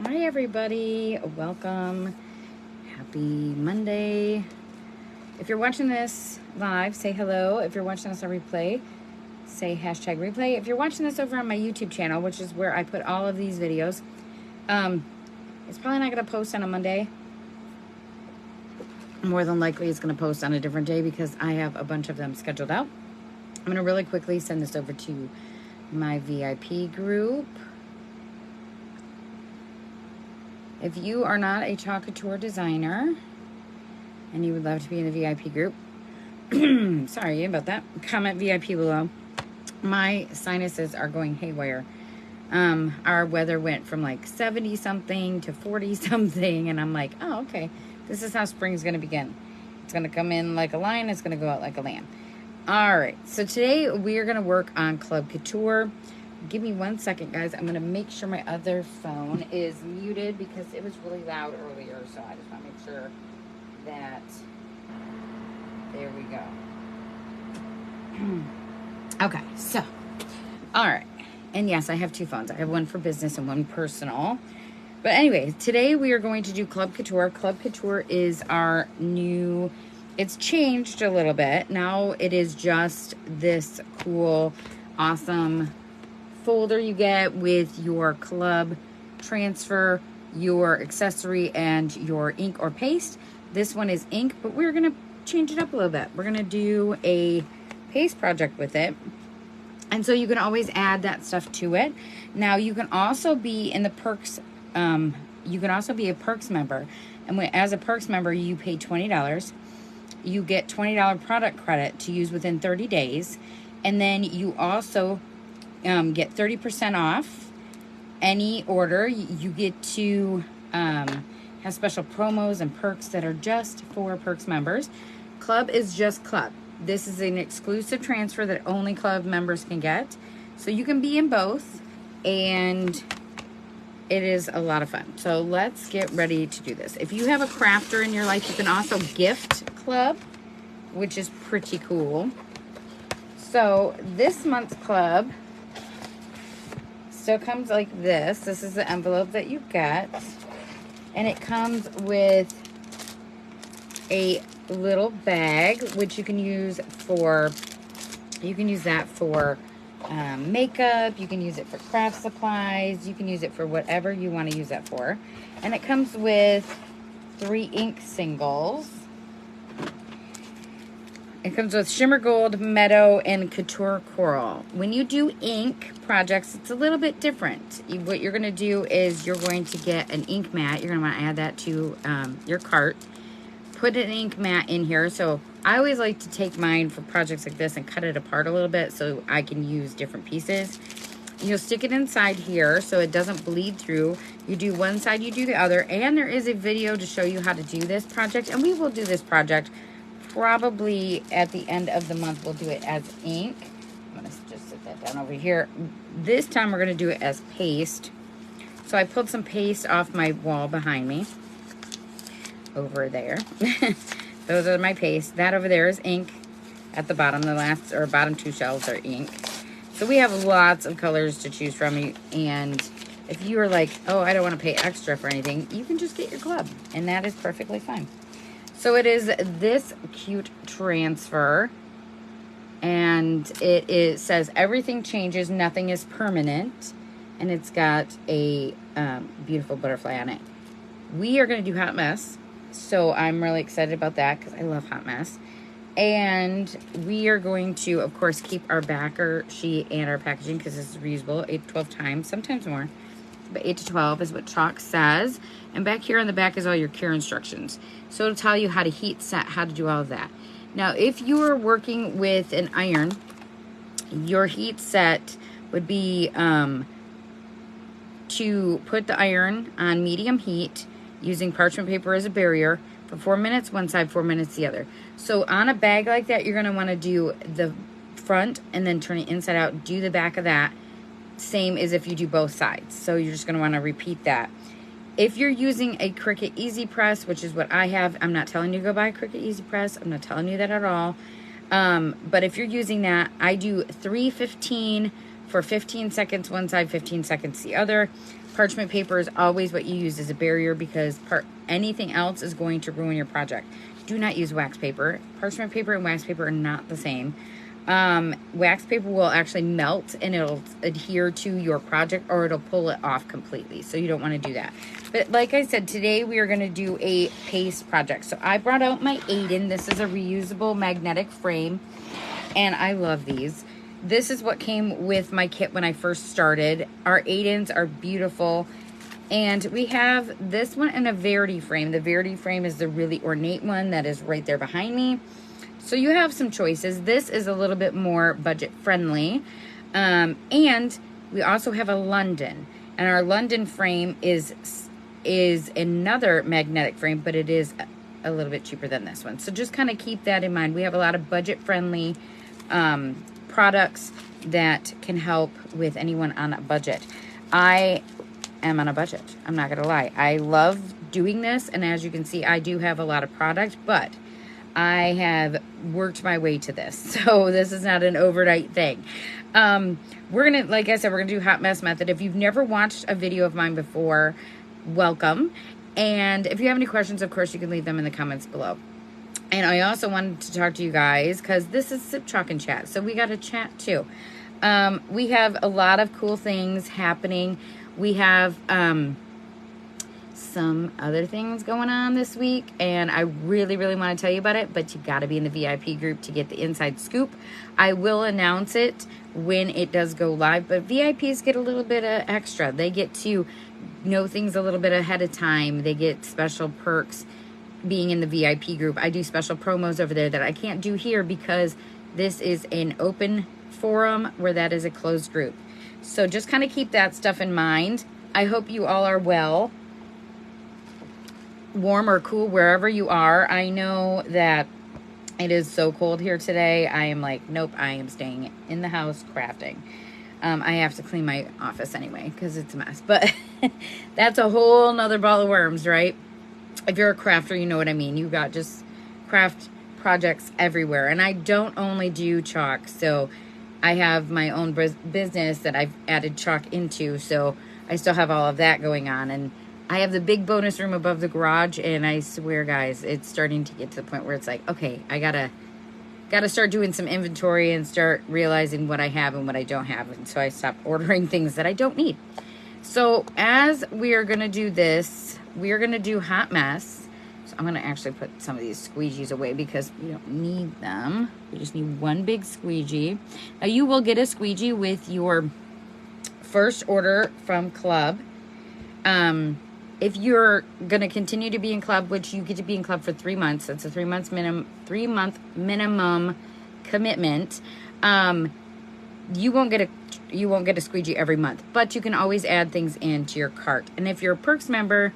Hi everybody, welcome. Happy Monday. If you're watching this live, say hello. If you're watching this on replay, say hashtag replay. If you're watching this over on my YouTube channel, which is where I put all of these videos, it's probably not going to post on a Monday. More than likely it's going to post on a different day because I have a bunch of them scheduled out. I'm going to really quickly send this over to my VIP group. If you are not a Chalk Couture designer and you would love to be in the VIP group, sorry about that, comment VIP below. My sinuses are going haywire. Our weather went from like 70 something to 40 something, and I'm like, oh, okay, this is how spring's going to begin. It's going to come in like a lion, it's going to go out like a lamb. All right, so today we are going to work on Club Couture. Give me 1 second, guys. I'm going to make sure my other phone is muted because it was really loud earlier, so I just want to make sure that, there we go. Okay, so, all right. And yes, I have two phones. I have one for business and one personal. But anyway, today we are going to do Club Couture. Club Couture is our new, it's changed a little bit. Now it is just this cool, awesome folder you get with your club transfer, your accessory, and your ink or paste. This one is ink, but we're going to change it up a little bit. We're going to do a paste project with it. And so you can always add that stuff to it. Now you can also be in the perks, you can also be a perks member. And as a perks member, you pay $20. You get $20 product credit to use within 30 days. And then you also get 30% off any order. You get to have special promos and perks that are just for perks members. Club is just club. This is an exclusive transfer that only club members can get. So you can be in both, and it is a lot of fun. So let's get ready to do this. If you have a crafter in your life, you can also gift club, which is pretty cool. So this month's club still comes like this. This is the envelope that you get, and it comes with a little bag, which you can use for, you can use that for makeup, you can use it for craft supplies, you can use it for whatever you want to use that for. And it comes with 3 ink singles. It comes with Shimmer Gold, Meadow, and Couture Coral. When you do ink projects, it's a little bit different. What you're going to do is you're going to get an ink mat. You're going to want to add that to your cart. Put an ink mat in here. So I always like to take mine for projects like this and cut it apart a little bit so I can use different pieces. You'll stick it inside here so it doesn't bleed through. You do one side, you do the other. And there is a video to show you how to do this project. And we will do this project probably at the end of the month. We'll do it as ink. I'm going to just set that down over here. This time we're going to do it as paste. So I pulled some paste off my wall behind me. Over there. Those are my paste. That over there is ink at the bottom. The last or bottom 2 shelves are ink. So we have lots of colors to choose from. And if you are like, oh, I don't want to pay extra for anything, you can just get your club. And that is perfectly fine. So it is this cute transfer. And it says everything changes, nothing is permanent. And it's got a beautiful butterfly on it. We are going to do Hot Mess. So I'm really excited about that because I love Hot Mess. And we are going to, of course, keep our backer sheet and our packaging because this is reusable 8 to 12 times, sometimes more. But 8 to 12 is what Chalk says. And back here on the back is all your care instructions. So it'll tell you how to heat set, how to do all of that. Now, if you are working with an iron, your heat set would be to put the iron on medium heat using parchment paper as a barrier for 4 minutes one side, 4 minutes the other. So on a bag like that, you're going to want to do the front and then turn it inside out. Do the back of that, same as if you do both sides. So you're just going to want to repeat that. If you're using a Cricut Easy Press, which is what I have, I'm not telling you to go buy a Cricut Easy Press. I'm not telling you that at all. But if you're using that, I do 315 for 15 seconds one side, 15 seconds the other. Parchment paper is always what you use as a barrier because anything else is going to ruin your project. Do not use wax paper. Parchment paper and wax paper are not the same. Wax paper will actually melt and it'll adhere to your project, or it'll pull it off completely. So you don't want to do that. But like I said, today we are going to do a paste project. So I brought out my Aiden. This is a reusable magnetic frame, and I love these. This is what came with my kit when I first started. Our Aidens are beautiful. And we have this one in a Verity frame. The Verity frame is the really ornate one that is right there behind me. So you have some choices. This is a little bit more budget friendly. And we also have a London. And our London frame is another magnetic frame, but it is a little bit cheaper than this one. So just kind of keep that in mind. We have a lot of budget friendly products that can help with anyone on a budget. I am on a budget. I'm not gonna lie. I love doing this, and as you can see, I do have a lot of product, but I have worked my way to this. So this is not an overnight thing. We're gonna, like I said, we're gonna do hot mess method. If you've never watched a video of mine before, welcome. And if you have any questions, of course, you can leave them in the comments below. And I also wanted to talk to you guys because this is Sip Chalk and Chat, so we got to chat too. We have a lot of cool things happening. We have some other things going on this week, and I really, really want to tell you about it, but you got to be in the VIP group to get the inside scoop. I will announce it when it does go live, but VIPs get a little bit of extra. They get to know things a little bit ahead of time. They get special perks being in the VIP group. I do special promos over there that I can't do here because this is an open forum where that is a closed group. So just kind of keep that stuff in mind. I hope you all are well, warm or cool wherever you are. I know that it is so cold here today. I am like, nope, I am staying in the house crafting. I have to clean my office anyway because it's a mess, but that's a whole nother ball of worms, right? If you're a crafter, you know what I mean. You got just craft projects everywhere. And I don't only do chalk. So I have my own business that I've added chalk into. So I still have all of that going on. And I have the big bonus room above the garage. And I swear, guys, it's starting to get to the point where it's like, okay, I gotta start doing some inventory and start realizing what I have and what I don't have. And so I stopped ordering things that I don't need. So as we are going to do this, we are going to do hot mess. So I'm going to actually put some of these squeegees away because we don't need them. We just need one big squeegee. Now you will get a squeegee with your first order from Club. If you're going to continue to be in Club, which you get to be in Club for 3 months, that's a 3 month minimum commitment. You won't get a squeegee every month, but you can always add things into your cart. And if you're a Perks member,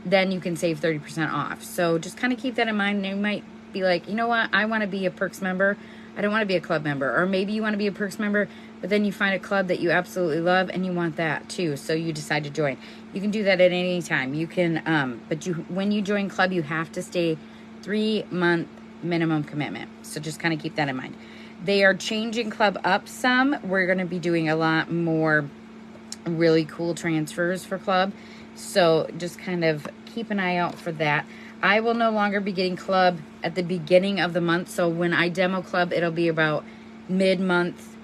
then you can save 30% off. So just kind of keep that in mind. And you might be like, you know what? I want to be a Perks member. I don't want to be a Club member. Or maybe you want to be a Perks member, but then you find a club that you absolutely love and you want that too. So you decide to join. You can do that at any time. You can, but when you join Club, you have to stay 3 month minimum commitment. So just kind of keep that in mind. They are changing Club up some. We're going to be doing a lot more really cool transfers for Club. So just kind of keep an eye out for that. I will no longer be getting Club at the beginning of the month. So when I demo Club, it'll be about mid-month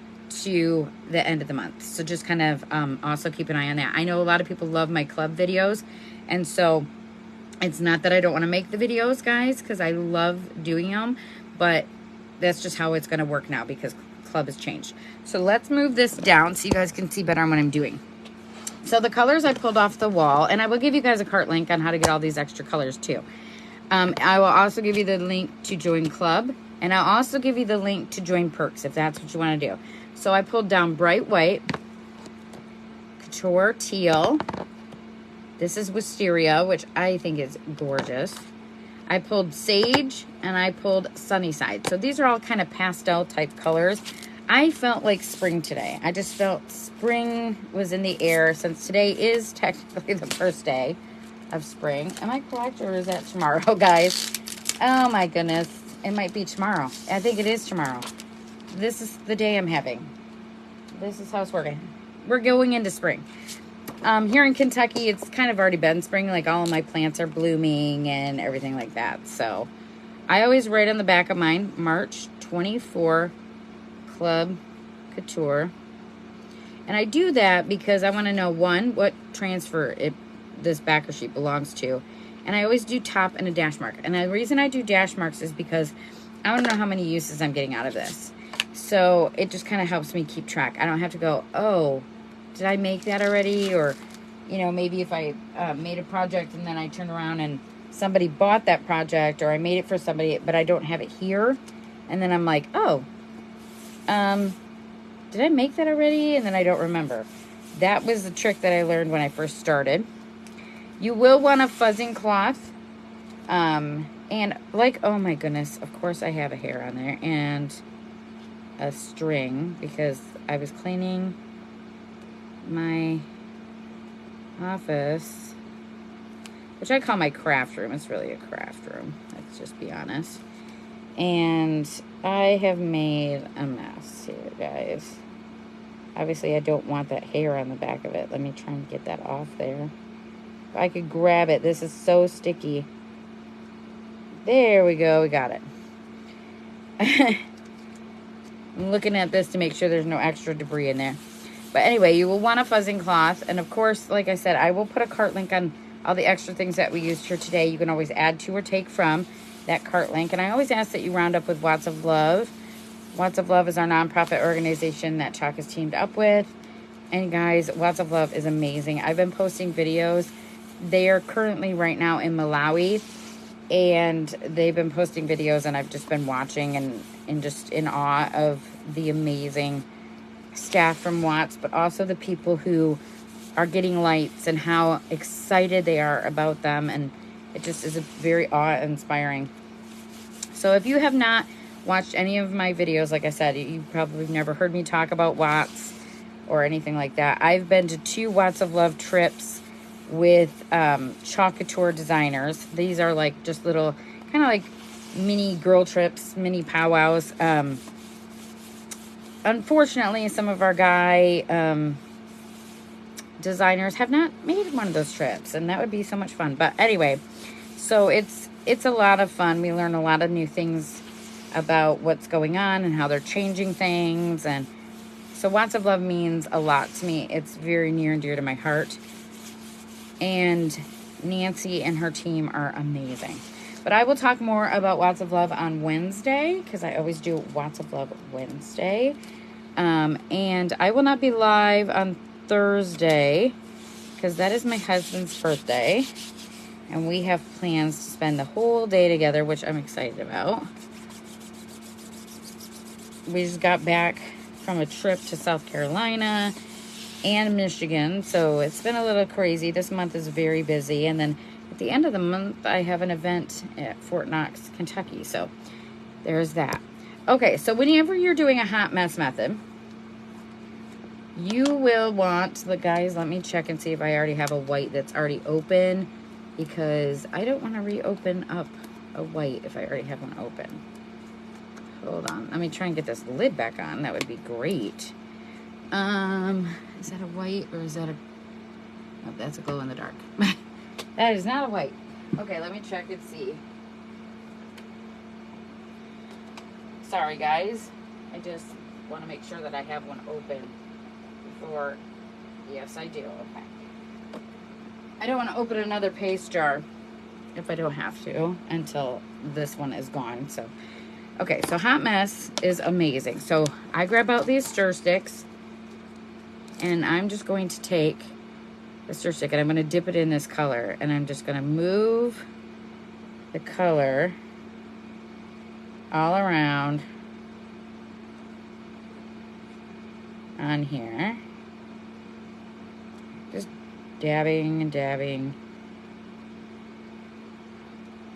to the end of the month. So just kind of also keep an eye on that. I know a lot of people love my Club videos. And so it's not that I don't want to make the videos, guys, because I love doing them. But that's just how it's going to work now because Club has changed. So let's move this down so you guys can see better on what I'm doing. So the colors I pulled off the wall, and I will give you guys a cart link on how to get all these extra colors too. I will also give you the link to join Club, and I'll also give you the link to join Perks if that's what you want to do. So I pulled down Bright White, Couture Teal. This is Wisteria, which I think is gorgeous. I pulled Sage, and I pulled Sunnyside. So these are all kind of pastel type colors. I felt like spring today. I just felt spring was in the air since today is technically the first day of spring. Am I correct, or is that tomorrow, guys? Oh my goodness. It might be tomorrow. I think it is tomorrow. This is the day I'm having. this is how it's working. We're going into spring. Here in Kentucky, it's kind of already been spring. Like, all of my plants are blooming and everything like that. So, I always write on the back of mine, March 24, Club Couture. And I do that because I want to know, one, what transfer this backer sheet belongs to. And I always do top and a dash mark. And the reason I do dash marks is because I want to know how many uses I'm getting out of this. So it just kind of helps me keep track. I don't have to go, oh, did I make that already? Or, you know, maybe if I made a project and then I turn around and somebody bought that project, or I made it for somebody, but I don't have it here. And then I'm like, oh, did I make that already? And then I don't remember. That was the trick that I learned when I first started. You will want a fuzzing cloth. And like, oh my goodness, of course I have a hair on there. And a string, because I was cleaning my office, which I call my craft room. It's really a craft room, let's just be honest. And I have made a mess here, guys. Obviously, I don't want that hair on the back of it. Let me try and get that off there. If I could grab it. This is so sticky. There we go. We got it. I'm looking at this to make sure there's no extra debris in there. But anyway, you will want a fuzzing cloth. And of course, like I said, I will put a cart link on all the extra things that we used here today. You can always add to or take from that cart link. And I always ask that you round up with Watts of Love. Watts of Love is our nonprofit organization that Chalk has teamed up with. And guys, Watts of Love is amazing. I've been posting videos. They are currently right now in Malawi. And they've been posting videos, and I've just been watching and just in awe of the amazing staff from Watts, but also the people who are getting lights and how excited they are about them. And it just is a very awe-inspiring. So if you have not watched any of my videos, like I said, you probably never heard me talk about Watts or anything like that. I've been to 2 Watts of Love trips with Chalk Couture designers. These are like just little kind of like mini girl trips, mini powwows. Unfortunately, some of our guy designers have not made one of those trips, and that would be so much fun. But anyway, so it's a lot of fun. We learn a lot of new things about what's going on and how they're changing things. And so Watts of Love means a lot to me. It's very near and dear to my heart. And Nancy and her team are amazing. But I will talk more about Watts of Love on Wednesday, because I always do Watts of Love Wednesday. And I will not be live on Thursday, because that is my husband's birthday. And we have plans to spend the whole day together, which I'm excited about. We just got back from a trip to South Carolina and Michigan, so it's been a little crazy. This month is very busy, and then at the end of the month I have an event at Fort Knox, Kentucky, so there's that. Okay, so whenever you're doing a hot mess method, you will want, guys, let me check and see if I already have a white that's already open, because I don't want to reopen up a white if I already have one open. Hold on, let me try and get this lid back on. That would be great. Is that a white, or is that a... Oh, that's a glow in the dark. That is not a white. Okay, let me check and see. Sorry, guys. I just want to make sure that I have one open before... Yes, I do. Okay. I don't want to open another paste jar if I don't have to until this one is gone. So, okay, so hot mess is amazing. So I grab out these stir sticks, and I'm just going to take the stir stick and I'm going to dip it in this color, and I'm just going to move the color all around on here. Just dabbing and dabbing.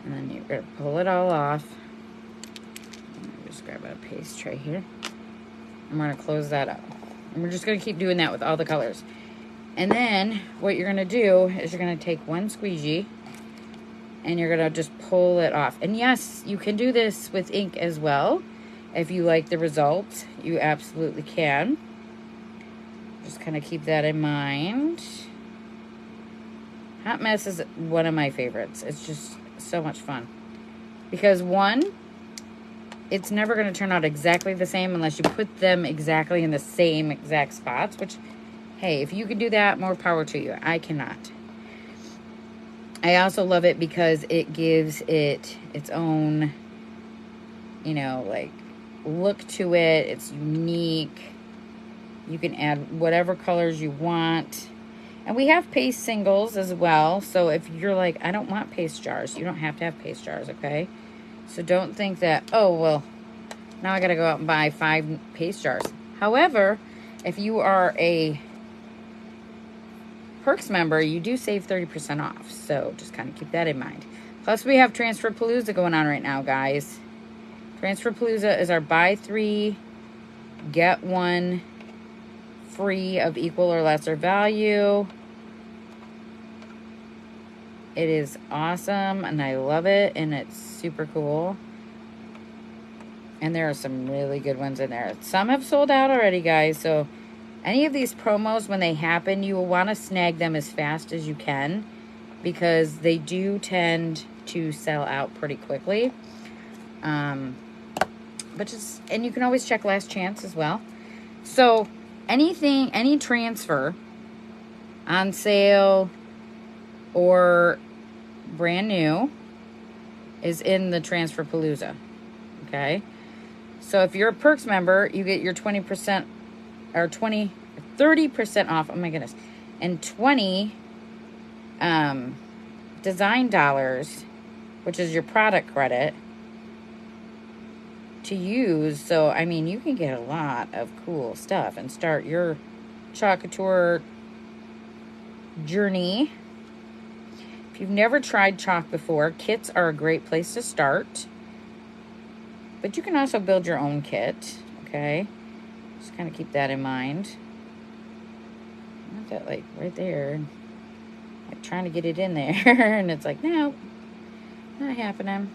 And then you're going to pull it all off. Just grab a paste tray here. I'm going to close that up. And we're just going to keep doing that with all the colors. And then what you're going to do is you're going to take one squeegee and you're going to just pull it off. And yes, you can do this with ink as well. If you like the result, you absolutely can. Just kind of keep that in mind. Hot mess is one of my favorites. It's just so much fun. Because one, it's never going to turn out exactly the same unless you put them exactly in the same exact spots, which, hey, if you can do that, more power to you. I cannot. I also love it because it gives it its own, you know, like, look to it. It's unique. You can add whatever colors you want. And we have paste singles as well. So if you're like, I don't want paste jars, you don't have to have paste jars, okay? So don't think that, oh, well, now I got to go out and buy 5 paste jars. However, if you are a Perks member, you do save 30% off. So just kind of keep that in mind. Plus, we have Transfer Palooza going on right now, guys. Transfer Palooza is our buy 3, get 1 free of equal or lesser value. It is awesome and I love it and it's super cool. And there are some really good ones in there. Some have sold out already, guys. So any of these promos, when they happen, you will want to snag them as fast as you can because they do tend to sell out pretty quickly. And you can always check last chance as well. So anything, any transfer on sale or brand new is in the Transfer Palooza. Okay. So if you're a Perks member, you get your 20% or 30% off. Oh my goodness. And 20 design dollars, which is your product credit to use. So, I mean, you can get a lot of cool stuff and start your Chalk Couture journey. If you've never tried chalk before, kits are a great place to start. But you can also build your own kit, okay? Just kind of keep that in mind. I want that, like, right there. Like, trying to get it in there, and it's like, no, not happening.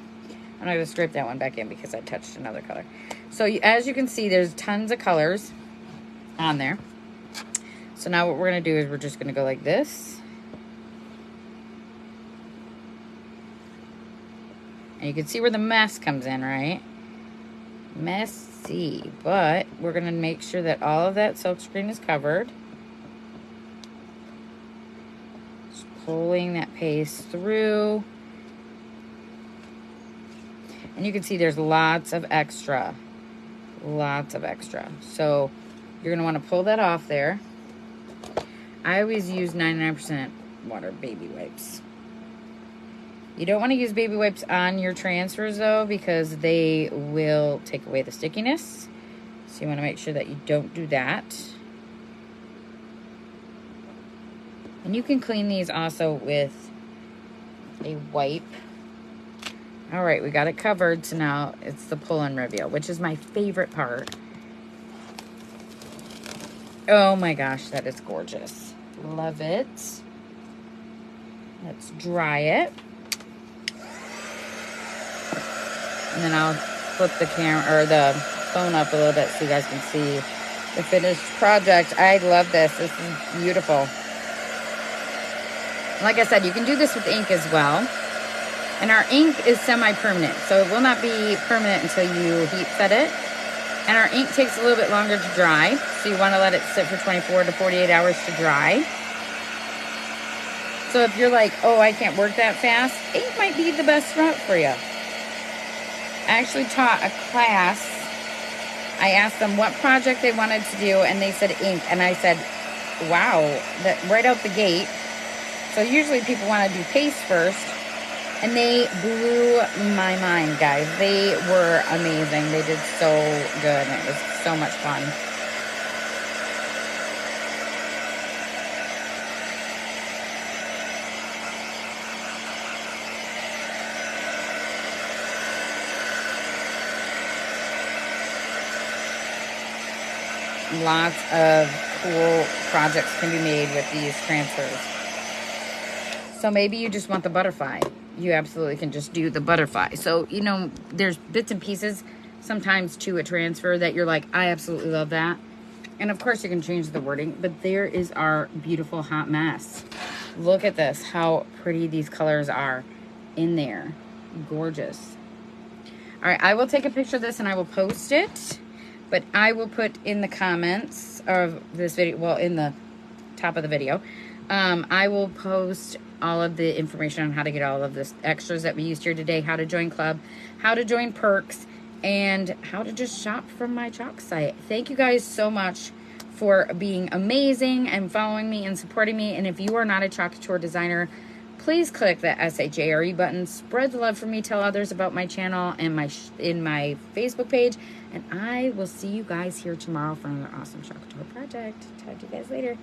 I'm not going to scrape that one back in because I touched another color. So as you can see, there's tons of colors on there. So now what we're going to do is we're just going to go like this. And you can see where the mess comes in, right? Messy. But we're going to make sure that all of that silk screen is covered. Just pulling that paste through. And you can see there's lots of extra. Lots of extra. So you're going to want to pull that off there. I always use 99% water baby wipes. You don't want to use baby wipes on your transfers though because they will take away the stickiness. So you want to make sure that you don't do that. And you can clean these also with a wipe. All right, we got it covered. So now it's the pull-in reveal, which is my favorite part. Oh my gosh, that is gorgeous. Love it. Let's dry it. And then I'll flip the camera or the phone up a little bit so you guys can see the finished project. I love this. This is beautiful. Like I said, you can do this with ink as well. And our ink is semi-permanent, so it will not be permanent until you heat set it. And our ink takes a little bit longer to dry, so you want to let it sit for 24 to 48 hours to dry. So if you're like, oh, I can't work that fast, ink might be the best route for you. I actually taught a class. I asked them what project they wanted to do, and they said ink. And I said, wow, that right out the gate. So usually people want to do paste first. And they blew my mind, guys. They were amazing. They did so good. And it was so much fun. Lots of cool projects can be made with these transfers. So maybe you just want the butterfly. You absolutely can just do the butterfly. So, you know, there's bits and pieces sometimes to a transfer that you're like, I absolutely love that. And of course you can change the wording, but there is our beautiful hot mess. Look at this, how pretty these colors are in there. Gorgeous. All right, I will take a picture of this and I will post it, but I will put in the comments of this video, well, in the top of the video, I will post all of the information on how to get all of this extras that we used here today, how to join club, how to join perks, and how to just shop from my chalk site. Thank you guys so much for being amazing and following me and supporting me. And if you are not a Chalk Couture designer, please click that SHARE button. Spread the love for me. Tell others about my channel and in my Facebook page. And I will see you guys here tomorrow for another awesome Chalk Couture project. Talk to you guys later.